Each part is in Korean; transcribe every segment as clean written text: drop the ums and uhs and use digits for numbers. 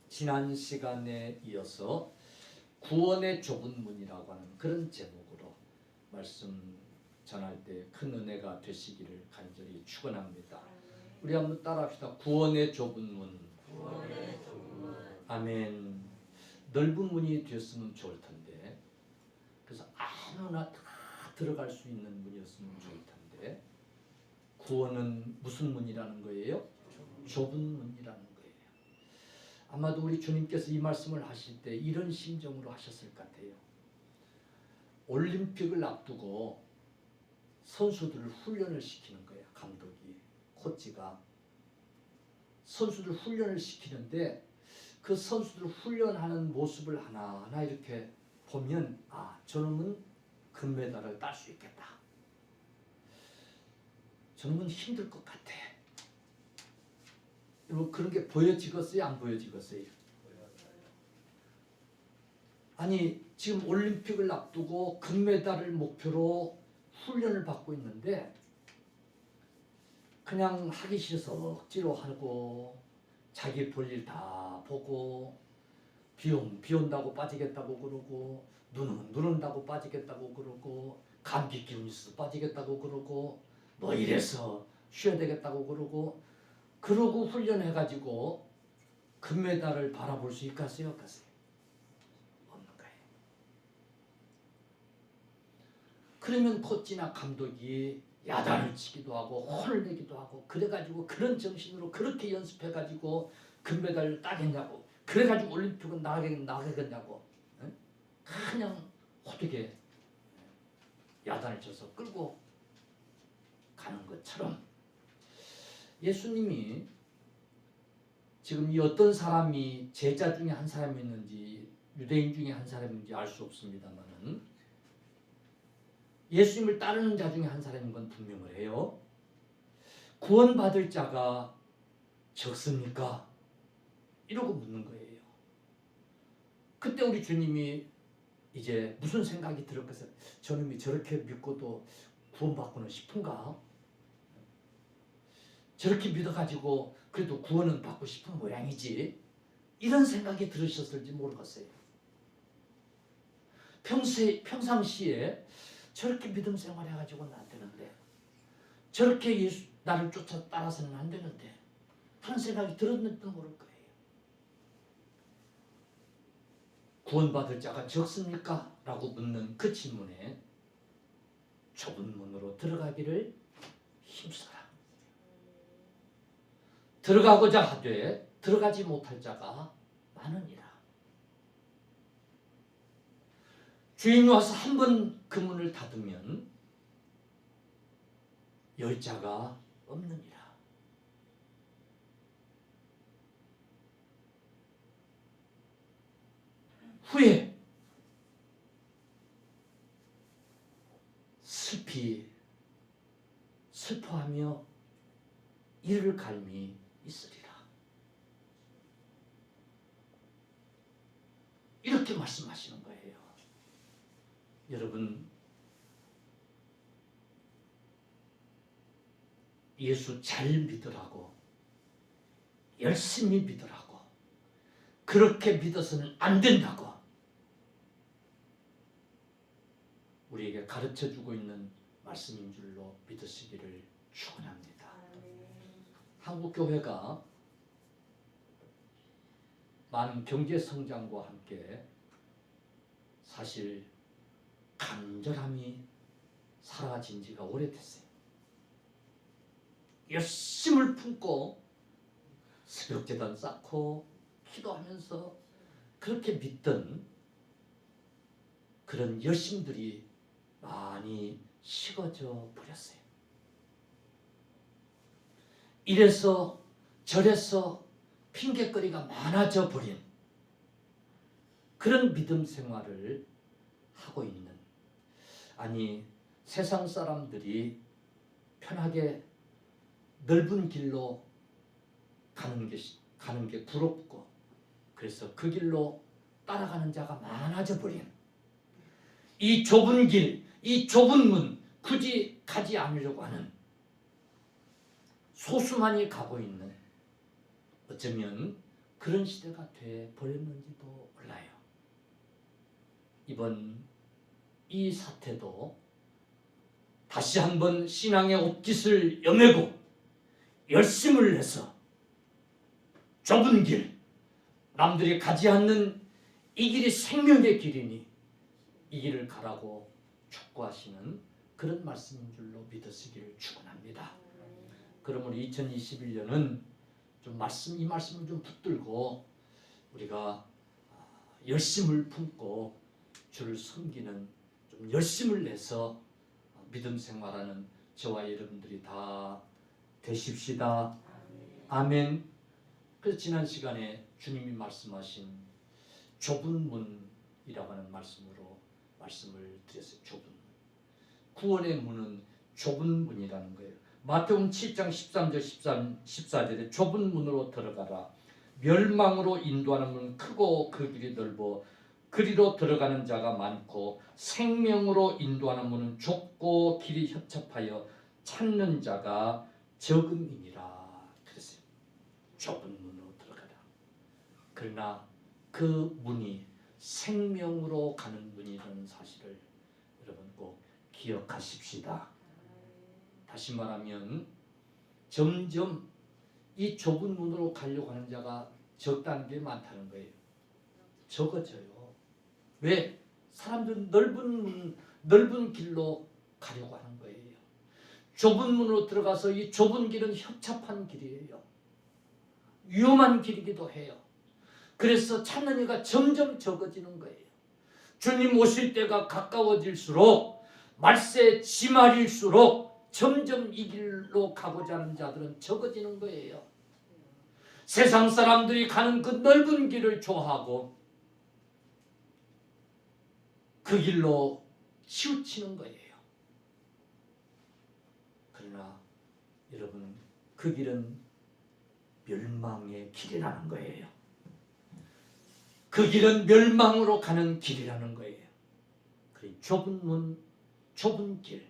지난 시간에 이어서 구원의 좁은 문이라고 하는 그런 제목으로 말씀 전할 때 큰 은혜가 되시기를 간절히 축원합니다. 우리 한번 따라합시다. 구원의 좁은 문. 구원의 좁은 문. 아멘. 넓은 문이 되었으면 좋을 텐데, 그래서 아무나 다 들어갈 수 있는 문이었으면 좋을 텐데, 구원은 무슨 문이라는 거예요? 좁은 문이라는 거예요. 아마도 우리 주님께서 이 말씀을 하실 때 이런 심정으로 하셨을 것 같아요. 올림픽을 앞두고 선수들을 훈련을 시키는 거예요. 감독이, 코치가 선수들 훈련을 시키는데, 그 선수들 훈련하는 모습을 하나하나 이렇게 보면, 아, 저놈은 금메달을 딸 수 있겠다. 저놈은 힘들 것 같아. 뭐 그런 게 보여지겠어요? 안 보여지겠어요? 아니, 지금 올림픽을 앞두고 금메달을 목표로 훈련을 받고 있는데, 그냥 하기 싫어서 억지로 하고, 자기 볼일 다 보고, 비 온다고 빠지겠다고 그러고, 눈 온다고 빠지겠다고 그러고, 감기 기운 있어서 빠지겠다고 그러고, 뭐 이래서 쉬어야 되겠다고 그러고 훈련해가지고 금메달을 바라볼 수 있겠어요? 없겠어요? 없는 거예요. 그러면 코치나 감독이 야단을 치기도 하고 혼을 내기도 하고, 그래가지고 그런 정신으로 그렇게 연습해가지고 금메달을 따겠냐고, 그래가지고 올림픽은 나가겠냐고, 그냥 호되게 야단을 쳐서 끌고 가는 것처럼, 예수님이 지금 이 어떤 사람이 제자 중에 한 사람이었는지 유대인 중에 한 사람인지 알 수 없습니다만은, 예수님을 따르는 자 중에 한 사람인 건 분명을 해요. 구원받을 자가 적습니까? 이러고 묻는 거예요. 그때 우리 주님이 이제 무슨 생각이 들었겠어요? 저놈이 저렇게 믿고도 구원받고는 싶은가? 저렇게 믿어가지고 그래도 구원은 받고 싶은 모양이지, 이런 생각이 들으셨을지 모르겠어요. 평상시에 저렇게 믿음 생활해가지고는 안 되는데, 저렇게 예수 나를 쫓아 따라서는 안 되는데 하는 생각이 들었는지도 모를 거예요. 구원받을 자가 적습니까? 라고 묻는 그 질문에 좁은 문으로 들어가기를 힘써라. 들어가고자 하되 들어가지 못할 자가 많으니라. 주인이 와서 한 번 그 문을 닫으면 열 자가 없느니라. 후에 슬퍼하며 이를 갈미 있으리라. 이렇게 말씀하시는 거예요. 여러분, 예수 잘 믿으라고, 열심히 믿으라고, 그렇게 믿어서는 안 된다고 우리에게 가르쳐주고 있는 말씀인 줄로 믿으시기를 축원합니다. 한국교회가 많은 경제 성장과 함께 사실 간절함이 사라진 지가 오래됐어요. 열심을 품고 새벽제단 쌓고 기도하면서 그렇게 믿던 그런 열심들이 많이 식어져 버렸어요. 이래서 저래서 핑계거리가 많아져 버린 그런 믿음 생활을 하고 있는, 아니, 세상 사람들이 편하게 넓은 길로 가는 게 부럽고, 그래서 그 길로 따라가는 자가 많아져 버린 이 좁은 길, 이 좁은 문, 굳이 가지 않으려고 하는 소수만이 가고 있는, 어쩌면 그런 시대가 돼 버렸는지도 몰라요. 이번 이 사태도 다시 한번 신앙의 옷깃을 여매고 열심을 해서 좁은 길, 남들이 가지 않는 이 길이 생명의 길이니 이 길을 가라고 촉구하시는 그런 말씀인 줄로 믿으시기를 축원합니다. 그러므로 2021년은 좀 이 말씀을 좀 붙들고 우리가 열심을 품고 주를 섬기는 좀 열심을 내서 믿음 생활하는 저와 여러분들이 다 되십시다. 아멘. 그래서 지난 시간에 주님이 말씀하신 좁은 문이라고 하는 말씀으로 말씀을 드렸어요. 좁은 문. 구원의 문은 좁은 문이라는 거예요. 마태복음 7장 13절 14절에 좁은 문으로 들어가라. 멸망으로 인도하는 문은 크고 그 길이 넓어 그리로 들어가는 자가 많고 생명으로 인도하는 문은 좁고 길이 협착하여 찾는 자가 적음이니라. 그랬어요. 좁은 문으로 들어가라. 그러나 그 문이 생명으로 가는 문이라는 사실을 여러분 꼭 기억하십시다. 다시 말하면 점점 이 좁은 문으로 가려고 하는 자가 적다는 게 많다는 거예요. 적어져요. 왜? 사람들은 넓은 길로 가려고 하는 거예요. 좁은 문으로 들어가서 이 좁은 길은 협착한 길이에요. 위험한 길이기도 해요. 그래서 찾는 이가 점점 적어지는 거예요. 주님 오실 때가 가까워질수록 말세 지말일수록 점점 이 길로 가고자 하는 자들은 적어지는 거예요. 세상 사람들이 가는 그 넓은 길을 좋아하고 그 길로 치우치는 거예요. 그러나 여러분 그 길은 멸망의 길이라는 거예요. 그 길은 멸망으로 가는 길이라는 거예요. 그 좁은 문, 좁은 길,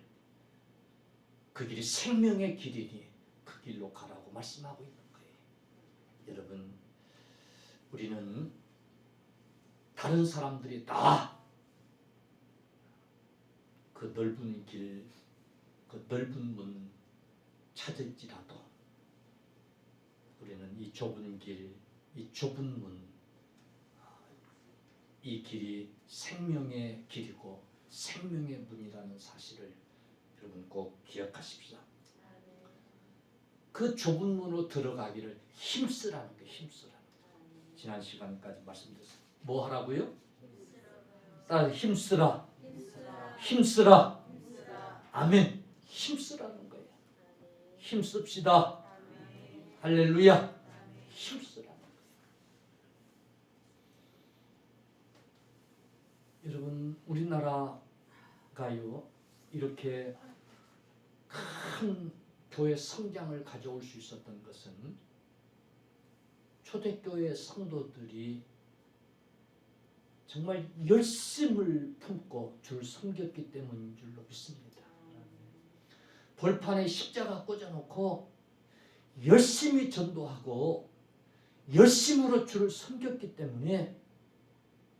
그 길이 생명의 길이니 그 길로 가라고 말씀하고 있는 거예요. 여러분, 우리는 다른 사람들이 다 그 넓은 길, 그 넓은 문 찾을지라도 우리는 이 좁은 길, 이 좁은 문, 이 길이 생명의 길이고 생명의 문이라는 사실을 여러분 꼭 기억하십시오. 그 좁은 문으로 들어가기를 힘쓰라는 거예요. 힘쓰라는 거예요. 지난 시간까지 말씀드렸어요. 뭐 하라고요? 따라 힘쓰라. 힘쓰라. 아멘. 힘쓰라는 거예요. 힘씁시다. 할렐루야. 힘쓰라는 거예요. 여러분 우리나라가요 이렇게 큰 교회 성장을 가져올 수 있었던 것은 초대교회 성도들이 정말 열심을 품고 주를 섬겼기 때문인 줄로 믿습니다. 벌판에 십자가 꽂아놓고 열심히 전도하고 열심으로 주를 섬겼기 때문에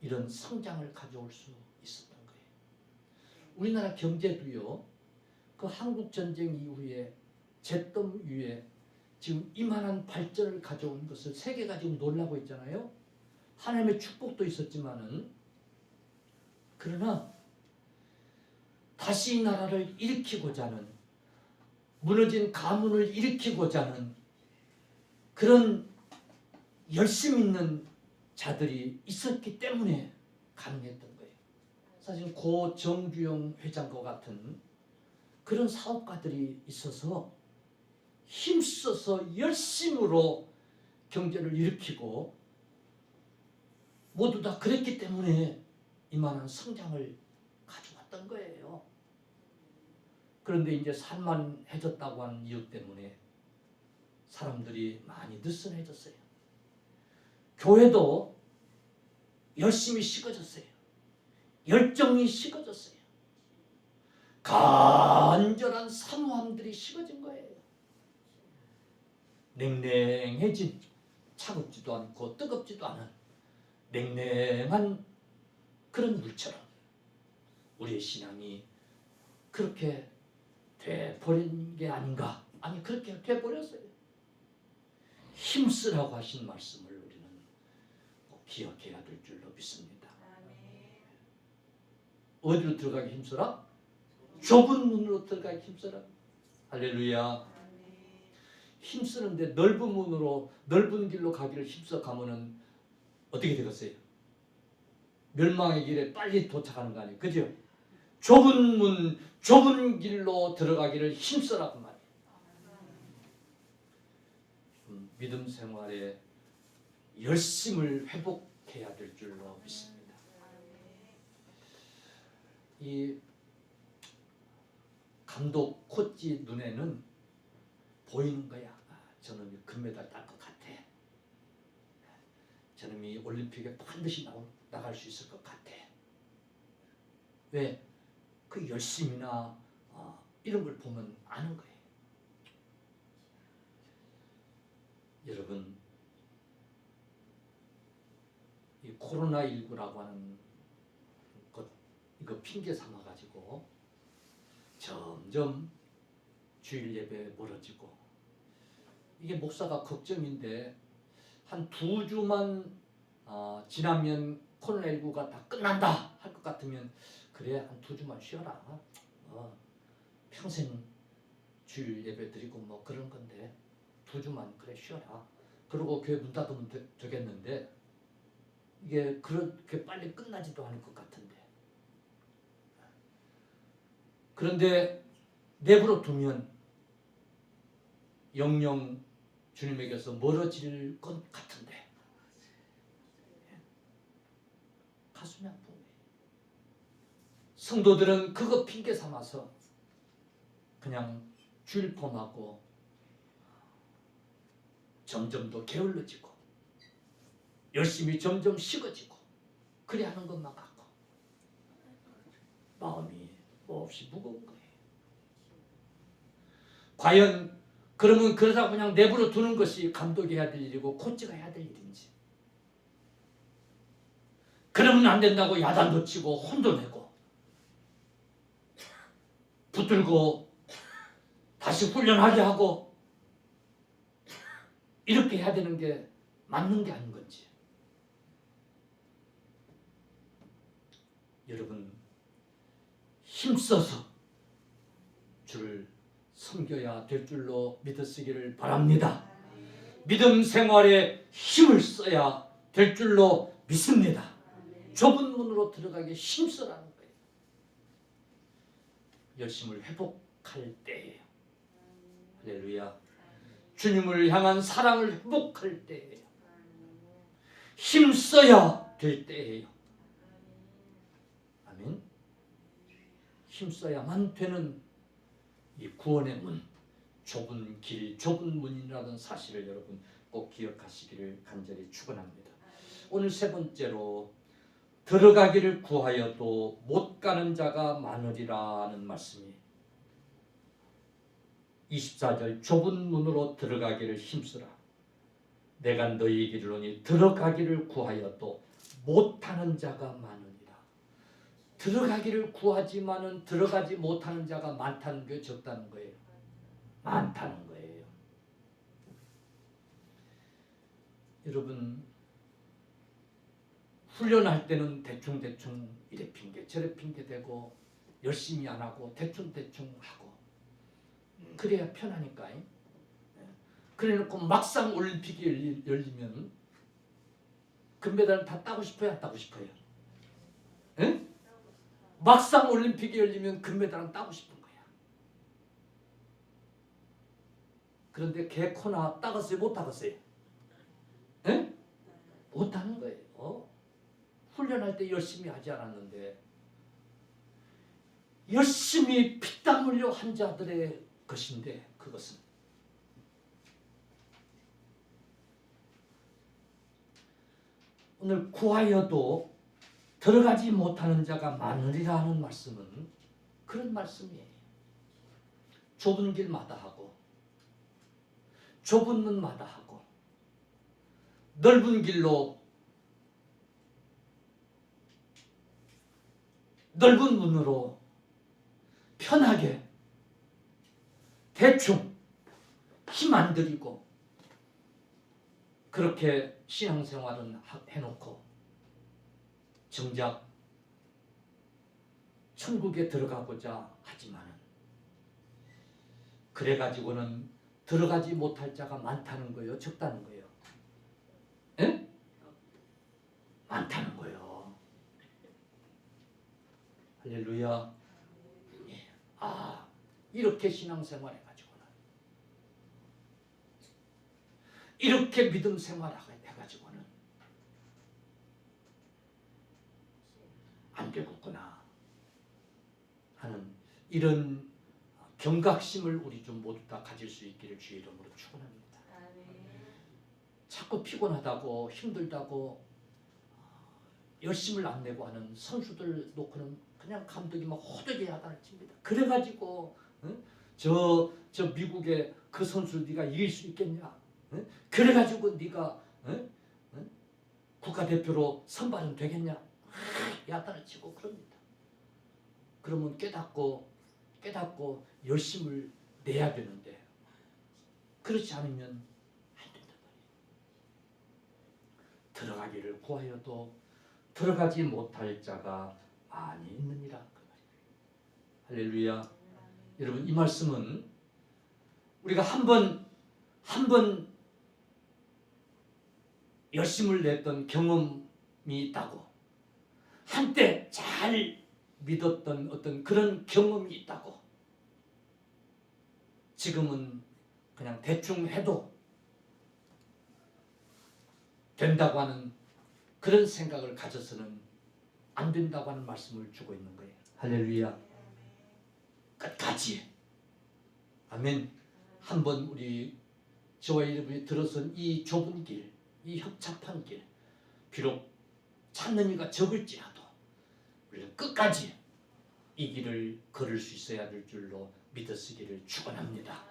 이런 성장을 가져올 수 있었던 거예요. 우리나라 경제도요. 그 한국전쟁 이후에 잿더미 위에 지금 이만한 발전을 가져온 것을 세계가 지금 놀라고 있잖아요. 하나님의 축복도 있었지만은 그러나 다시 이 나라를 일으키고자 하는 무너진 가문을 일으키고자 하는 그런 열심 있는 자들이 있었기 때문에 가능했던 거예요. 사실 고 정주영 회장과 같은 그런 사업가들이 있어서 힘써서 열심으로 경제를 일으키고 모두 다 그랬기 때문에 이만한 성장을 가져왔던 거예요. 그런데 이제 산만해졌다고 하는 이유 때문에 사람들이 많이 느슨해졌어요. 교회도 열심히 식어졌어요. 열정이 식어졌어요. 간절한 사모함들이 식어진 거예요. 냉랭해진 차갑지도 않고 뜨겁지도 않은 냉랭한 그런 물처럼 우리의 신앙이 그렇게 돼버린 게 아닌가? 아니 그렇게 돼버렸어요. 힘쓰라고 하신 말씀을 우리는 꼭 기억해야 될 줄로 믿습니다. 어디로 들어가기 힘쓰라? 좁은 문으로 들어가기 힘쓰라. 할렐루야. 힘쓰는데 넓은 문으로 넓은 길로 가기를 힘써 가면은 어떻게 되겠어요? 멸망의 길에 빨리 도착하는 거 아니에요? 그죠? 좁은 문, 좁은 길로 들어가기를 힘써라고 말이에요. 믿음 생활에 열심을 회복해야 될 줄로 믿습니다. 이 감독 코치 눈에는 보이는 거야. 저놈이 금메달 딸 것 같아. 저놈이 올림픽에 반드시 나갈 수 있을 것 같아. 왜? 그 열심이나 이런 걸 보면 아는 거예요. 여러분, 이 코로나19라고 하는 것 이거 핑계 삼아 가지고 점점 주일 예배 멀어지고 이게 목사가 걱정인데 한 2주만 지나면 코로나19가 다 끝난다 할 것 같으면 그래 한 2주만 쉬어라. 평생 주일 예배 드리고 뭐 그런 건데 2주만 그래 쉬어라. 그리고 교회 문 닫으면 되겠는데 이게 그렇게 빨리 끝나지도 않을 것 같은데. 그런데 내버려 두면 영영 주님에게서 멀어질 것 같은데 가슴이 아픈 거예요. 성도들은 그거 핑계 삼아서 그냥 주일 폼하고 점점 더 게을러지고 열심히 점점 식어지고 그래 하는 것만 갖고 마음이 몹시 무거운 거예요. 과연 그러면 그러다 그냥 내버려 두는 것이 감독이 해야 될 일이고 코치가 해야 될 일인지, 그러면 안 된다고 야단도 치고 혼도 내고 붙들고 다시 훈련하게 하고 이렇게 해야 되는 게 맞는 게 아닌 건지. 여러분 힘써서 주를 섬겨야 될 줄로 믿으시기를 바랍니다. 믿음 생활에 힘을 써야 될 줄로 믿습니다. 좁은 문으로 들어가기 힘쓰라는 거예요. 열심을 회복할 때예요. 할렐루야. 주님을 향한 사랑을 회복할 때예요. 힘써야 될 때예요. 아멘. 힘써야만 되는 이 구원의 문, 좁은 길, 좁은 문이라는 사실을 여러분 꼭 기억하시기를 간절히 축원합니다. 오늘 세 번째로 들어가기를 구하여도 못 가는 자가 많으리라는 말씀이 24절 좁은 문으로 들어가기를 힘쓰라. 내가 너희에게 이르노니 들어가기를 구하여도 못하는 자가 많으리라. 들어가기를 구하지만은 들어가지 못하는 자가 많다는 게 적다는 거예요. 많다는 거예요. 여러분 훈련할 때는 대충 이래 핑계 저래 핑계 대고 열심히 안 하고 대충 하고 그래야 편하니까. 그래놓고 막상 올림픽이 열리면 금메달 다 따고 싶어요, 안 따고 싶어요? 에? 막상 올림픽이 열리면 금메달은 따고 싶은 거야. 그런데 개코나 따갔어요, 못 따갔어요? 에? 못 따는 거예요. 훈련할 때 열심히 하지 않았는데 열심히 피땀 흘려 한 자들의 것인데 그것은 오늘 구하여도 들어가지 못하는 자가 많으리라는 말씀은 그런 말씀이에요. 좁은 길마다 하고 좁은 문마다 하고 넓은 길로 넓은 문으로 편하게 대충 힘 안 들이고 그렇게 신앙생활은 해놓고 정작 천국에 들어가고자 하지만은 그래가지고는 들어가지 못할 자가 많다는 거예요? 적다는 거예요? 에? 많다는 거예요. 할렐루야. 아, 이렇게 신앙생활 해가지고는, 이렇게 믿음 생활 해가지고는 안 되겠구나 하는 이런 경각심을 우리 좀 모두 다 가질 수 있기를 주의 이름으로 축원합니다. 자꾸 피곤하다고 힘들다고 열심을 안 내고 하는 선수들 놓고는 그냥 감독이 막 호되게 야단을 칩니다. 그래가지고 저 미국의 그 선수 네가 이길 수 있겠냐? 그래가지고 네가 국가대표로 선발은 되겠냐? 야단을 치고 그럽니다. 그러면 깨닫고 열심을 내야 되는데 그렇지 않으면 안 된단 말이에요. 들어가기를 구하여도 들어가지 못할 자가 많이 있느니라 그 말이에요. 할렐루야. 여러분, 이 말씀은 우리가 한 번 열심을 냈던 경험이 있다고, 한때 잘 믿었던 어떤 그런 경험이 있다고, 지금은 그냥 대충 해도 된다고 하는 그런 생각을 가져서는 안 된다고 하는 말씀을 주고 있는 거예요. 할렐루야. 끝까지. 아멘. 한번 우리 저와 여러분이 들어선 이 좁은 길, 이 협착한 길, 비록 찾는 이가 적을지라도 우리는 끝까지 이 길을 걸을 수 있어야 될 줄로 믿으시기를 축원합니다.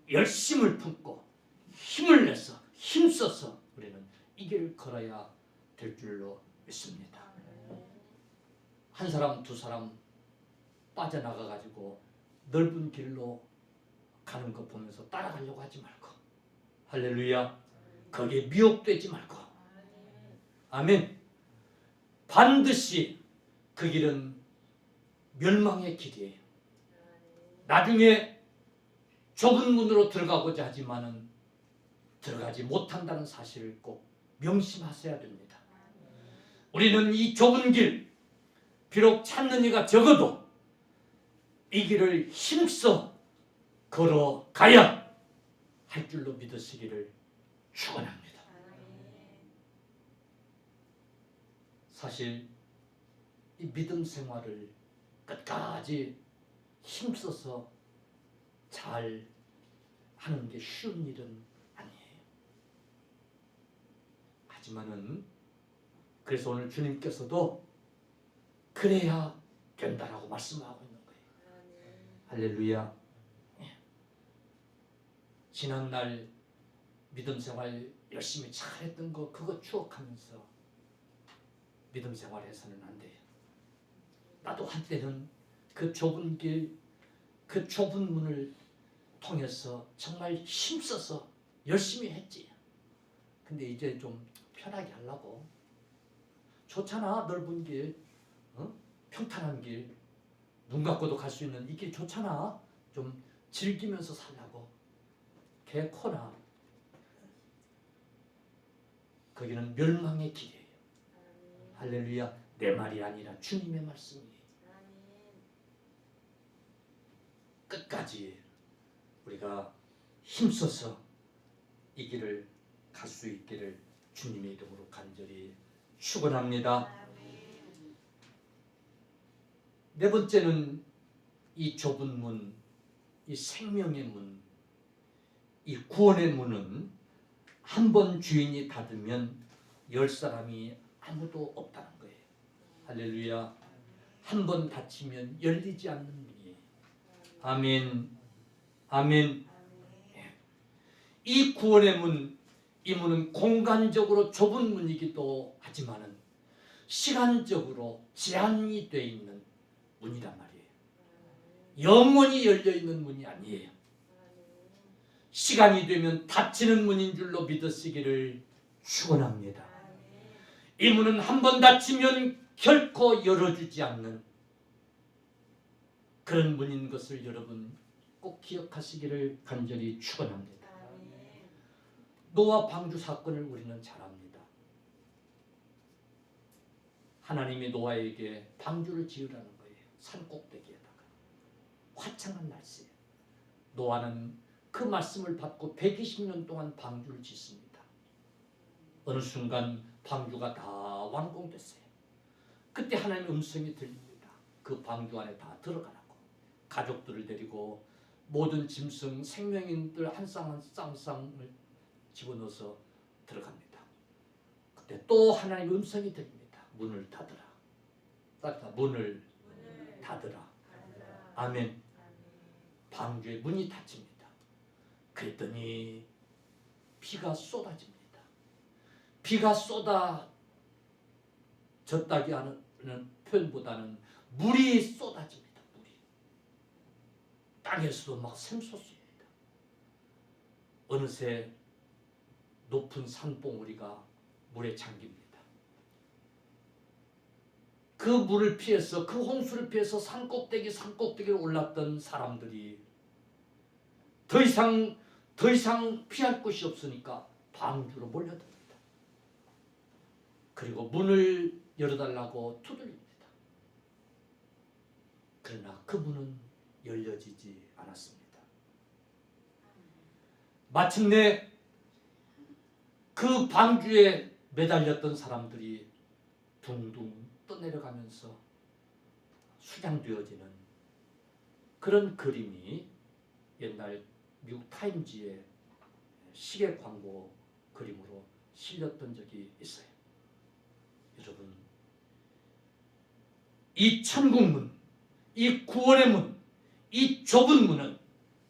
열심을 품고 힘을 내서 힘써서 우리는 이 길을 걸어야 될 줄로 믿습니다. 한 사람 두 사람 빠져나가 가지고 넓은 길로 가는 거 보면서 따라가려고 하지 말고, 할렐루야, 거기에 미혹되지 말고, 아멘. 반드시 그 길은 멸망의 길이에요. 나중에 좁은 문으로 들어가고자 하지만은 들어가지 못한다는 사실을 꼭 명심하셔야 됩니다. 우리는 이 좁은 길, 비록 찾는 이가 적어도 이 길을 힘써 걸어가야 할 줄로 믿으시기를 축원합니다. 사실 이 믿음 생활을 끝까지 힘써서 잘 하는 게 쉬운 일은 아니에요. 하지만은 그래서 오늘 주님께서도 그래야 된다라고 말씀하고 있는 거예요. 할렐루야. 지난날 믿음 생활 열심히 잘했던 거 그거 추억하면서 믿음 생활해서는 안 돼요. 나도 한때는 그 좁은 길, 그 좁은 문을 통해서 정말 힘써서 열심히 했지. 근데 이제 좀 편하게 하려고. 좋잖아, 넓은 길, 평탄한 길, 눈 감고도 갈 수 있는 이 길 좋잖아. 좀 즐기면서 살라고. 개코나 거기는 멸망의 길이에요. 할렐루야. 내 말이 아니라 주님의 말씀이에요. 끝까지 우리가 힘써서 이 길을 갈 수 있기를 주님의 이름으로 간절히 축원합니다. 네 번째는 이 좁은 문, 이 생명의 문, 이 구원의 문은 한 번 주인이 닫으면 열 사람이 아무도 없다는 거예요. 할렐루야. 한 번 닫히면 열리지 않는 문이에요. 아멘. 아멘. 이 구원의 문, 이 문은 공간적으로 좁은 문이기도 하지만은 시간적으로 제한이 돼 있는 문이란 말이에요. 영원히 열려 있는 문이 아니에요. 시간이 되면 닫히는 문인 줄로 믿으시기를 축원합니다. 이 문은 한번 닫히면 결코 열어주지 않는 그런 문인 것을 여러분 꼭 기억하시기를 간절히 축원합니다. 노아 방주 사건을 우리는 잘 압니다. 하나님이 노아에게 방주를 지으라는 거예요. 산 꼭대기에다가. 화창한 날씨에 노아는 그 말씀을 받고 120년 동안 방주를 짓습니다. 어느 순간 방주가 다 완공됐어요. 그때 하나님의 음성이 들립니다. 그 방주 안에 다 들어가라고. 가족들을 데리고 모든 짐승 생명인들 한 쌍 한 쌍쌍을 집어넣어서 들어갑니다. 그때 또 하나님의 음성이 들립니다. 문을 닫으라. 따뜻하 문을 닫으라. 아멘. 방주의 문이 닫힙니다. 그랬더니 비가 쏟아집니다. 비가 쏟아졌다기 하는 표현보다는 물이 쏟아집니다. 물이. 땅에서도 막 샘솟습니다. 어느새 높은 산봉우리가 물에 잠깁니다. 그 물을 피해서 그 홍수를 피해서 산꼭대기로 올랐던 사람들이 더 이상 피할 곳이 없으니까 방주로 몰려듭니다. 그리고 문을 열어달라고 두들립니다. 그러나 그 문은 열려지지 않았습니다. 마침내 그 방주에 매달렸던 사람들이 둥둥 떠내려가면서 수장되어지는 그런 그림이 옛날 미국 타임지의 시계 광고 그림으로 실렸던 적이 있어요. 여러분, 이 천국문, 이 구원의 문, 이 좁은 문은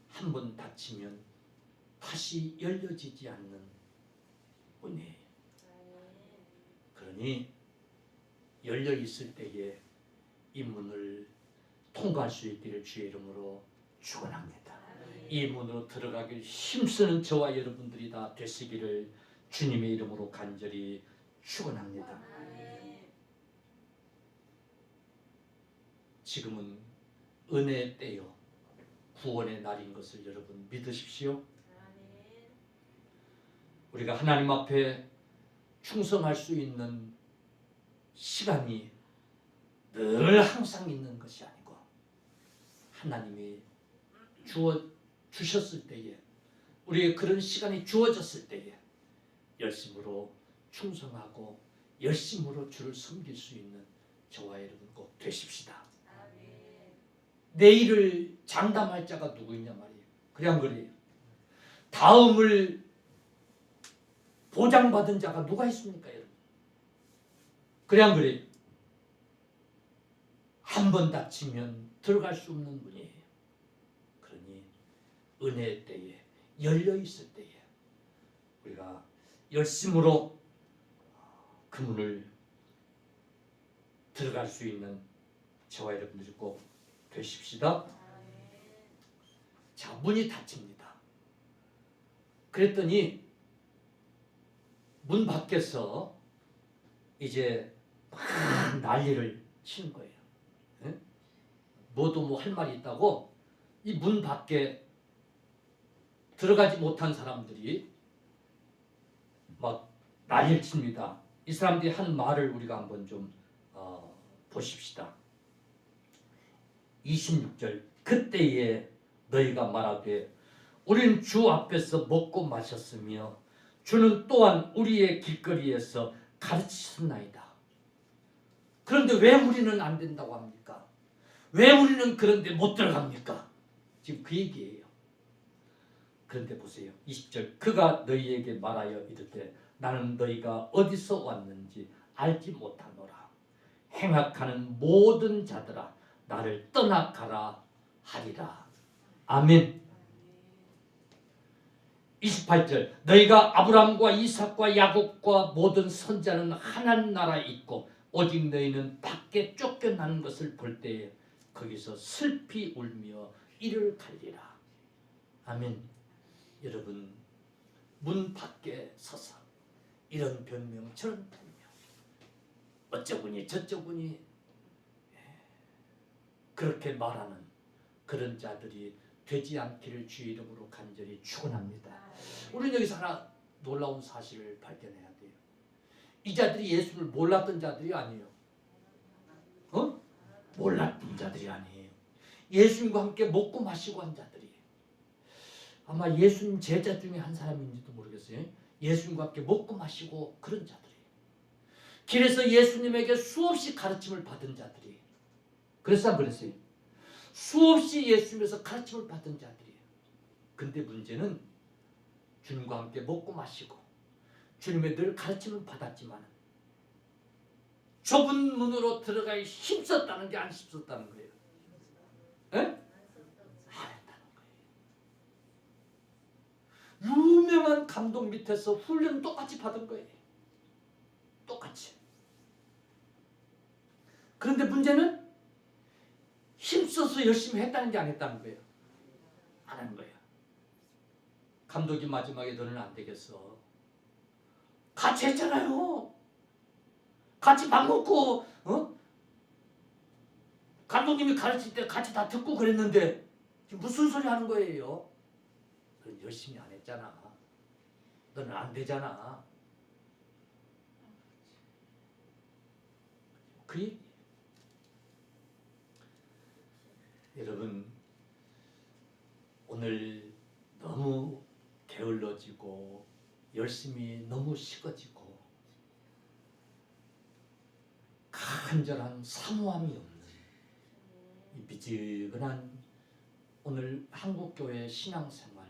한 번 닫히면 다시 열려지지 않는 문이에요. 그러니 열려 있을 때에 이 문을 통과할 수 있기를 주의 이름으로 축원합니다. 이 문으로 들어가길 힘쓰는 저와 여러분들이 다 되시기를 주님의 이름으로 간절히 축원합니다. 지금은 은혜의 때요, 구원의 날인 것을 여러분 믿으십시오. 우리가 하나님 앞에 충성할 수 있는 시간이 늘 항상 있는 것이 아니고 하나님이 주셨을 때에, 우리에게 그런 시간이 주어졌을 때에 열심으로 충성하고 열심으로 주를 섬길 수 있는 저와 여러분 꼭 되십시다. 내일을 장담할 자가 누구 있냐 말이에요. 그래 안 그래요? 다음을 보장받은 자가 누가 있습니까, 여러분? 그래 안 그래요? 한 번 닫히면 들어갈 수 없는 문이에요. 그러니 은혜의 때에, 열려 있을 때에 우리가 열심으로 그 문을 들어갈 수 있는 저와 여러분들이 꼭 되십시다. 자, 문이 닫힙니다. 그랬더니 문 밖에서 이제 막 난리를 치는 거예요. 네? 뭐도 뭐 할 말이 있다고 이 문 밖에 들어가지 못한 사람들이 막 난리를 칩니다. 이 사람들이 한 말을 우리가 한번 좀 보십시다. 26절, 그때에 너희가 말하되 우리는 주 앞에서 먹고 마셨으며 주는 또한 우리의 길거리에서 가르치셨나이다. 그런데 왜 우리는 안 된다고 합니까? 왜 우리는 그런데 못 들어갑니까? 지금 그 얘기예요. 그런데 보세요. 20절, 그가 너희에게 말하여 이르되 나는 너희가 어디서 왔는지 알지 못하노라. 행악하는 모든 자들아 나를 떠나가라 하리라. 아멘. 28절 너희가 아브라함과 이삭과 야곱과 모든 선자는 하나님 나라에 있고 오직 너희는 밖에 쫓겨나는 것을 볼 때에 거기서 슬피 울며 이를 갈리라. 아멘. 여러분 문 밖에 서서 이런 변명 저런 변명 어쩌구니 저쩌구니 그렇게 말하는 그런 자들이 되지 않기를 주의 이름으로 간절히 축원합니다. 우리는 여기서 하나 놀라운 사실을 발견해야 돼요. 이 자들이 예수를 몰랐던 자들이 아니에요. 몰랐던 자들이 아니에요. 예수님과 함께 먹고 마시고 한 자들이에요. 아마 예수님 제자 중에 한 사람인지도 모르겠어요. 예수님과 함께 먹고 마시고 그런 자들이에요. 길에서 예수님에게 수없이 가르침을 받은 자들이에요. 그래서 안 그랬어요? 수없이 예수님에서 가르침을 받은 자들이에요. 근데 문제는 주님과 함께 먹고 마시고 주님의 늘 가르침을 받았지만 좁은 문으로 들어가기 힘썼다는 게 안 힘썼다는 거예요. 에? 안 했다는 거예요. 유명한 감독 밑에서 훈련 똑같이 받은 거예요. 똑같이. 그런데 문제는 힘써서 열심히 했다는 게 안 했다는 거예요. 안 한 거예요. 감독이 마지막에 너는 안 되겠어. 같이 했잖아요. 같이 밥 먹고 감독님이 가르칠 때 같이 다 듣고 그랬는데 지금 무슨 소리 하는 거예요? 너는 열심히 안 했잖아. 너는 안 되잖아. 그 얘기. 여러분 오늘 너무 게을러지고 열심히 너무 식어지고 간절한 사모함이 없는 이 미지근한 오늘 한국교회 신앙생활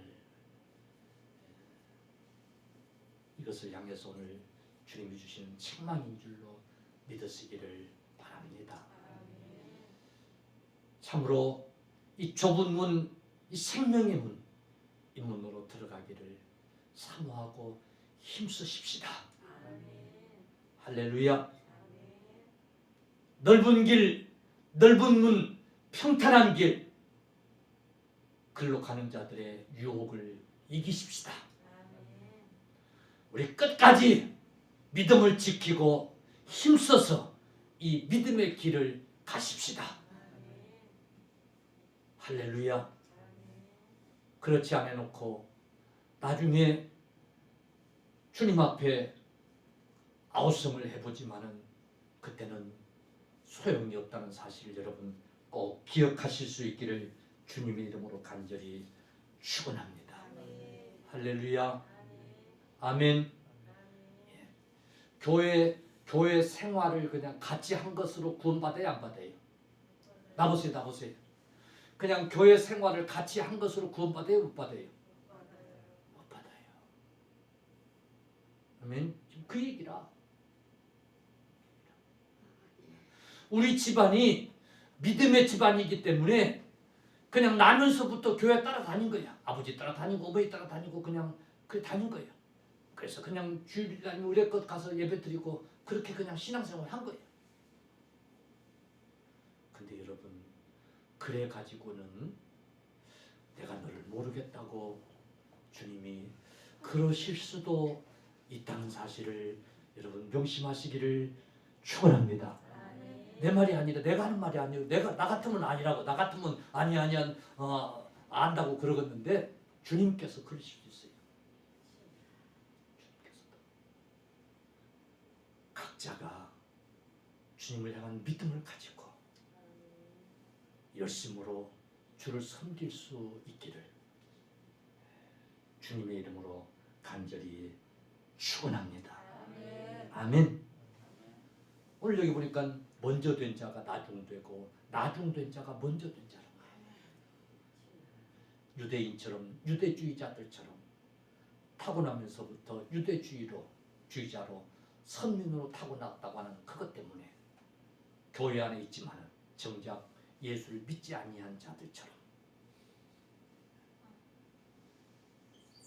이것을 향해서 오늘 주님이 주시는 책망인 줄로 믿으시기를 바랍니다. 참으로 이 좁은 문, 이 생명의 문, 이 문으로 들어가기를 사모하고 힘쓰십시다. 할렐루야. 넓은 길, 넓은 문, 평탄한 길, 글로 가는 자들의 유혹을 이기십시다. 우리 끝까지 믿음을 지키고 힘써서 이 믿음의 길을 가십시다. 할렐루야. 그렇지 않아 놓고 나중에 주님 앞에 아우성을 해보지만은 그때는 소용이 없다는 사실을 여러분 꼭 기억하실 수 있기를 주님의 이름으로 간절히 축원합니다. 할렐루야. 아멘. 예. 교회 생활을 그냥 같이 한 것으로 구원받아야 안 받아요? 나보세요. 그냥 교회 생활을 같이 한 것으로 구원받아요? 못 받아요? 못 받아요. 아멘. 지금 그 얘기라. 우리 집안이 믿음의 집안이기 때문에 그냥 나면서부터 교회 따라다닌 거야. 아버지 따라다니고 어머니 따라다니고 그냥 다닌 거예요. 그래서 그냥 주일 아니면 의례껏 가서 예배 드리고 그렇게 그냥 신앙생활 한 거예요. 근데 여러분 그래 가지고는 내가 너를 모르겠다고 주님이 그러실 수도 있다는 사실을 여러분 명심하시기를 축원합니다. 내 말이 아니라 내가 하는 말이 아니에요. 나 같으면 아니라고 나 같으면 아니야 안다고 그러겠는데 주님께서 그러실 수 있어요. 주님께서도 각자가 주님을 향한 믿음을 가지고 열심으로 주를 섬길 수 있기를 주님의 이름으로 간절히 축원합니다. 아멘. 오늘 여기 보니까 먼저 된 자가 나중되고 나중된 자가 먼저 된 자라는 거예요. 유대인처럼 유대주의자들처럼 타고나면서부터 주의자로 선민으로 타고났다고 하는 그것 때문에 교회 안에 있지만 정작 예수를 믿지 아니한 자들처럼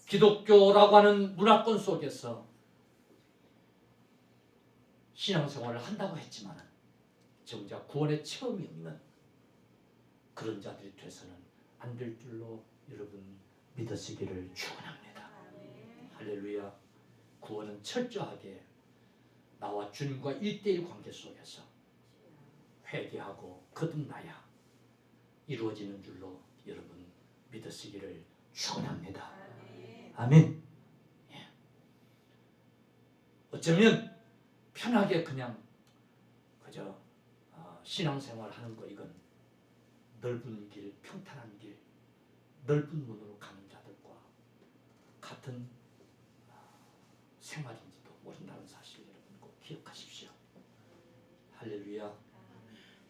기독교라고 하는 문화권 속에서 신앙생활을 한다고 했지만 정작 구원의 체험이 없는 그런 자들이 돼서는 안 될 줄로 여러분 믿으시기를 축원합니다. 할렐루야. 구원은 철저하게 나와 주님과 1대1 관계 속에서 회개하고 거듭나야 이루어지는 줄로 여러분 믿으시기를 축원합니다. 아멘. 예. 어쩌면 편하게 그냥 그저 신앙생활 하는 거 이건 넓은 길, 평탄한 길, 넓은 문으로 가는 자들과 같은 생활인지도 모른다는 사실 여러분 꼭 기억하십시오. 할렐루야.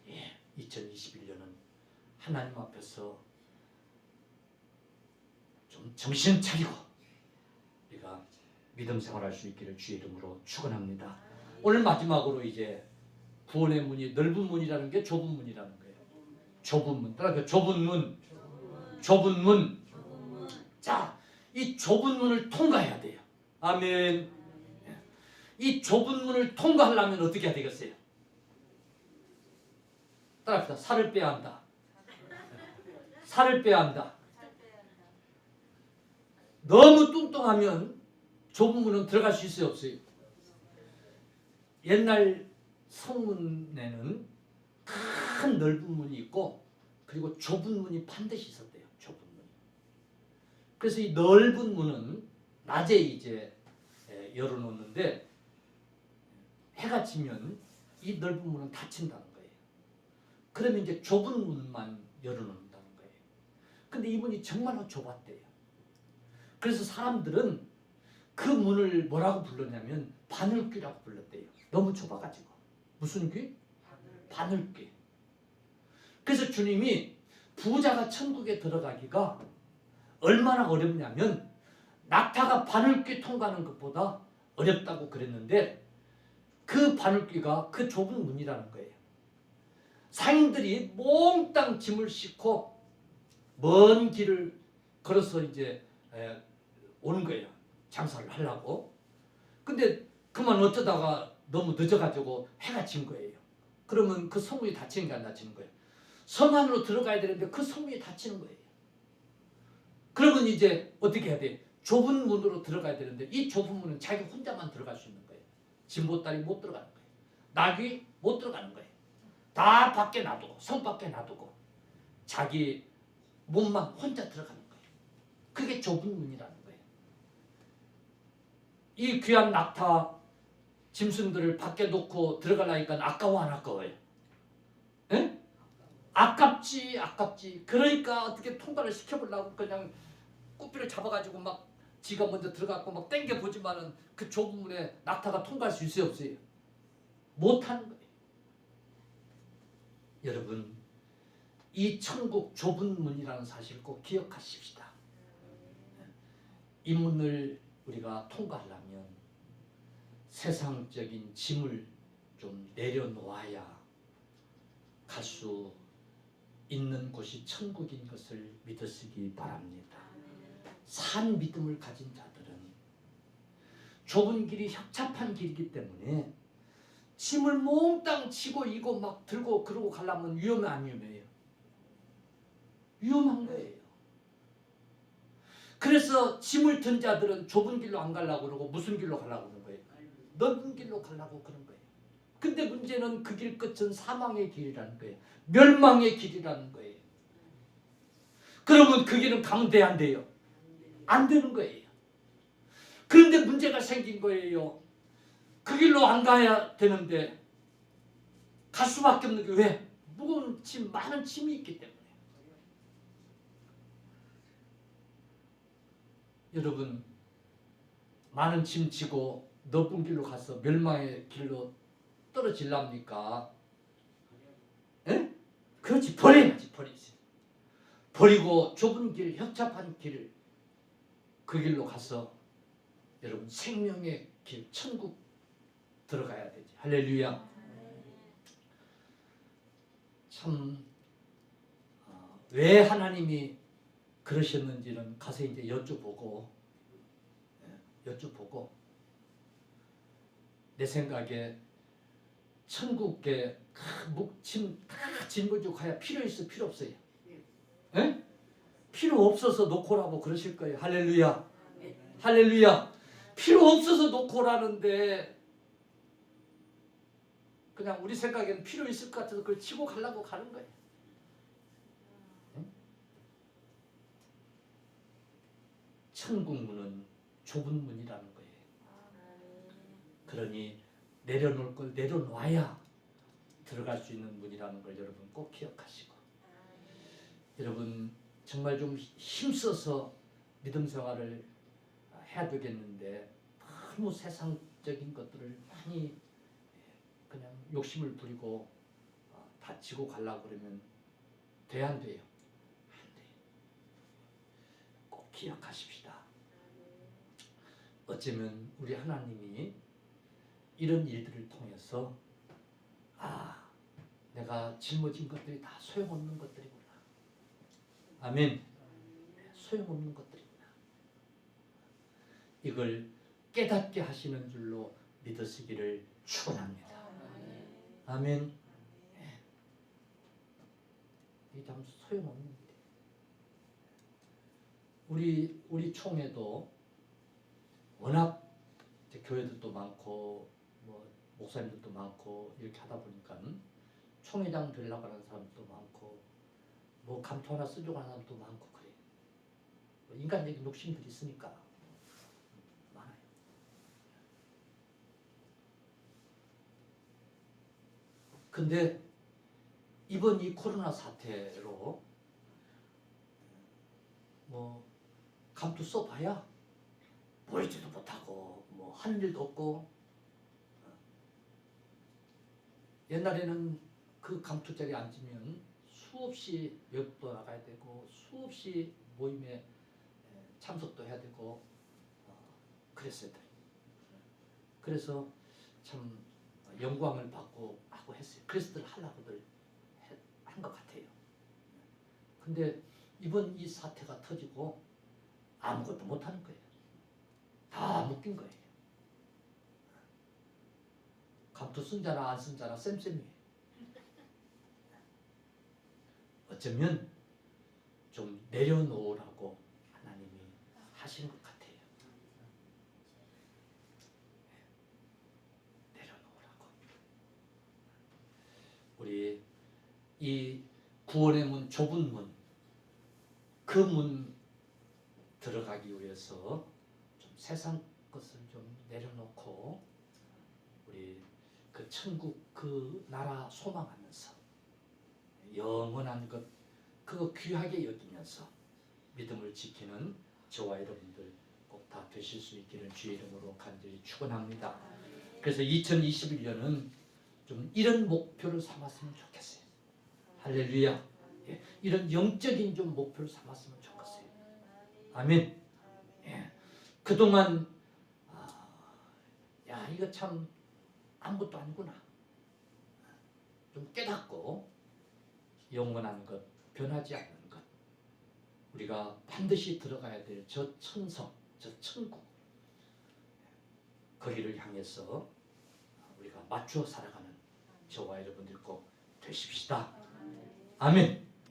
예, 2021년은 하나님 앞에서 좀 정신 차리고 우리가 믿음 생활할 수 있기를 주의 이름으로 축원합니다. 오늘 마지막으로 이제 구원의 문이 넓은 문이라는 게 좁은 문이라는 거예요. 좁은 문. 따라서 좁은 문. 좁은 문. 자, 이 좁은 문을 통과해야 돼요. 아멘. 이 좁은 문을 통과하려면 어떻게 해야 되겠어요? 따라합시다. 살을 빼야 한다. 살을 빼야 한다. 너무 뚱뚱하면 좁은 문은 들어갈 수 있어요, 없어요? 옛날 성문에는 큰 넓은 문이 있고 그리고 좁은 문이 반드시 있었대요. 좁은 문. 그래서 이 넓은 문은 낮에 이제 열어놓는데 해가 지면 이 넓은 문은 닫힌다는 거예요. 그러면 이제 좁은 문만 열어놓는다는 거예요. 근데 이 문이 정말로 좁았대요. 그래서 사람들은 그 문을 뭐라고 불렀냐면 바늘귀라고 불렀대요. 너무 좁아가지고. 무슨 귀? 바늘귀. 그래서 주님이 부자가 천국에 들어가기가 얼마나 어렵냐면 낙타가 바늘귀 통과하는 것보다 어렵다고 그랬는데 그 바늘귀가 그 좁은 문이라는 거예요. 상인들이 몽땅 짐을 싣고 먼 길을 걸어서 이제 오는 거예요. 장사를 하려고. 근데 그만 어쩌다가 너무 늦어가지고 해가 진 거예요. 그러면 그 성문이 닫히는 게 안 닫히는 거예요. 성 안으로 들어가야 되는데 그 성문이 닫히는 거예요. 그러면 이제 어떻게 해야 돼? 좁은 문으로 들어가야 되는데 이 좁은 문은 자기 혼자만 들어갈 수 있는 거예요. 진보딸이 못 들어가는 거예요. 낙이 못 들어가는 거예요. 다 밖에 놔두고 성 밖에 놔두고 자기 몸만 혼자 들어가는 거예요. 그게 좁은 문이라는 거예요. 이 귀한 낙타 짐승들을 밖에 놓고 들어가려니까 아까워 안 아까워요? 에? 아깝지. 그러니까 어떻게 통과를 시켜보려고 그냥 꾸피를 잡아가지고 막 지가 먼저 들어가고 막 땡겨보지만은 그 좁은 문에 낙타가 통과할 수 있어요, 없어요? 못하는 거예요. 여러분, 이 천국 좁은 문이라는 사실을 꼭 기억하십시다. 이 문을 우리가 통과하려면 세상적인 짐을 좀 내려놓아야 갈 수 있는 곳이 천국인 것을 믿으시기 바랍니다. 산 믿음을 가진 자들은 좁은 길이 협착한 길이기 때문에 짐을 몽땅 치고 이고 막 들고 그러고 가려면 위험해 안 위험해요? 위험한 거예요. 그래서 짐을 든 자들은 좁은 길로 안 가려고 그러고 무슨 길로 가려고 그러는 거예요? 넓은 길로 가려고 그런 거예요. 근데 문제는 그 길 끝은 사망의 길이라는 거예요. 멸망의 길이라는 거예요. 그러면 그 길은 가면 돼, 안 돼요? 안 되는 거예요. 그런데 문제가 생긴 거예요. 그 길로 안 가야 되는데 갈 수밖에 없는 게 왜? 무거운 짐, 많은 짐이 있기 때문에. 여러분, 많은 짐 지고 높은 길로 가서 멸망의 길로 떨어질랍니까? 에? 그렇지, 버려야지. 버리고 좁은 길, 협착한 길을 그 길로 가서 여러분 생명의 길, 천국 들어가야 되지. 할렐루야. 참 왜 하나님이 그러셨는지는 가서 이제 여쭤보고 여쭤보고 내 생각에 천국에 묵침 다 짊어지고야 필요 있어 필요 없어요? 에? 필요 없어서 놓고 오라고 그러실 거예요. 할렐루야. 할렐루야. 필요 없어서 놓고 오라는데 그냥 우리 생각에는 필요 있을 것 같아서 그걸 치고 가려고 가는 거예요. 응? 천국 문은 좁은 문이라는 거예요. 그러니 내려놓을 걸 내려놔야 들어갈 수 있는 문이라는 걸 여러분 꼭 기억하시고, 여러분 정말 좀 힘써서 믿음 생활을 해야 되겠는데 너무 세상적인 것들을 많이 그냥 욕심을 부리고 다치고 가려고 그러면 돼 안 돼요? 안 돼요. 꼭 기억하십시다. 어쩌면 우리 하나님이 이런 일들을 통해서 내가 짊어진 것들이 다 소용없는 것들이구나. 아멘. 소용없는 것들이구나. 이걸 깨닫게 하시는 줄로 믿으시기를 축원합니다. 아멘. 이게 참 소용없는 일이에요. 우리 총회도 워낙 교회들도 많고 뭐 목사님들도 많고 이렇게 하다 보니까 총회장 되려고 하는 사람도 많고 뭐 감투 하나 쓰려고 하는 사람도 많고 그래요. 인간적인 욕심들이 있으니까 많아요. 근데 이번 이 코로나 사태로 뭐 감투 써봐야 보이지도 못하고 뭐 하는 일도 없고, 옛날에는 그 감투 자리에 앉으면 수없이 외국도 나가야 되고 수없이 모임에 참석도 해야 되고 그랬어요. 그래서 참 영광을 받고 하고 했어요. 그래서들 하려고들 한 것 같아요. 근데 이번 이 사태가 터지고 아무것도 못하는 거예요. 다 묶인 거예요. 감투 쓴 자나 안 쓴 자나 쌤쌤이에요. 어쩌면 좀 내려놓으라고 하나님이 하시는 것 같아요. 내려놓으라고. 우리 이 구원의 문, 좁은 문, 그 문 들어가기 위해서 좀 세상 것을 좀 내려놓고 우리 그 천국 그 나라 소망하면서 영원한 것 그거 귀하게 여기면서 믿음을 지키는 저와 여러분들 꼭 다 되실 수 있기를 주의 이름으로 간절히 축원합니다. 그래서 2021년은 좀 이런 목표를 삼았으면 좋겠어요. 할렐루야. 예, 이런 영적인 좀 목표를 삼았으면 좋겠어요. 아멘. 예, 그동안 야 이거 참 아무것도 아니구나. 좀 깨닫고 영원한 것, 변하지 않는 것, 우리가 반드시 들어가야 될 저 천성, 저 천국, 거기를 향해서 우리가 맞추어 살아가는 저와 여러분들 꼭 되십시다. 아멘.